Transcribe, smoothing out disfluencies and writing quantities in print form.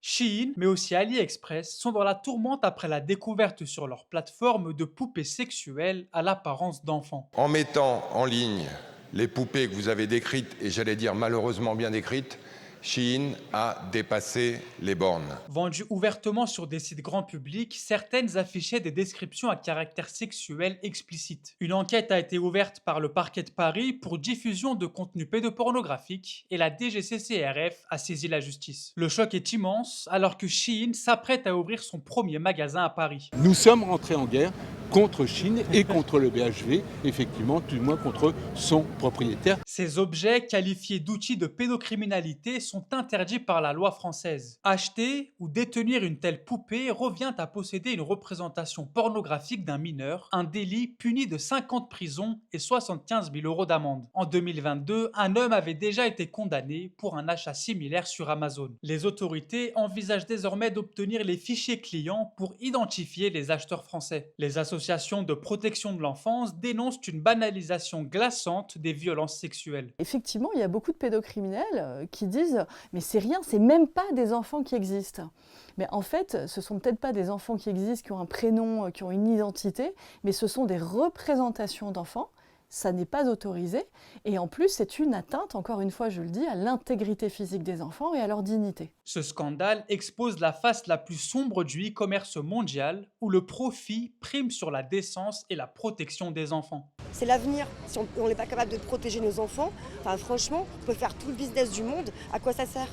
Shein, mais aussi AliExpress, sont dans la tourmente après la découverte sur leur plateforme de poupées sexuelles à l'apparence d'enfants. En mettant en ligne les poupées que vous avez décrites, et j'allais dire malheureusement bien décrites, Shein a dépassé les bornes. Vendues ouvertement sur des sites grand public, certaines affichaient des descriptions à caractère sexuel explicite. Une enquête a été ouverte par le parquet de Paris pour diffusion de contenu pédopornographique et la DGCCRF a saisi la justice. Le choc est immense alors que Shein s'apprête à ouvrir son premier magasin à Paris. Nous sommes rentrés en guerre contre Chine et contre le BHV, effectivement, du moins contre son propriétaire. Ces objets, qualifiés d'outils de pédocriminalité, sont interdits par la loi française. Acheter ou détenir une telle poupée revient à posséder une représentation pornographique d'un mineur, un délit puni de 5 ans de prison et 75 000 euros d'amende. En 2022, un homme avait déjà été condamné pour un achat similaire sur Amazon. Les autorités envisagent désormais d'obtenir les fichiers clients pour identifier les acheteurs français. Les associations de protection de l'enfance dénoncent une banalisation glaçante des violences sexuelles. Effectivement, il y a beaucoup de pédocriminels qui disent mais c'est rien, c'est même pas des enfants qui existent. Mais en fait, ce sont peut-être pas des enfants qui existent, qui ont un prénom, qui ont une identité, mais ce sont des représentations d'enfants. Ça n'est pas autorisé et en plus c'est une atteinte, encore une fois je le dis, à l'intégrité physique des enfants et à leur dignité. Ce scandale expose la face la plus sombre du e-commerce mondial où le profit prime sur la décence et la protection des enfants. C'est l'avenir. Si on n'est pas capable de protéger nos enfants, enfin franchement, on peut faire tout le business du monde, à quoi ça sert?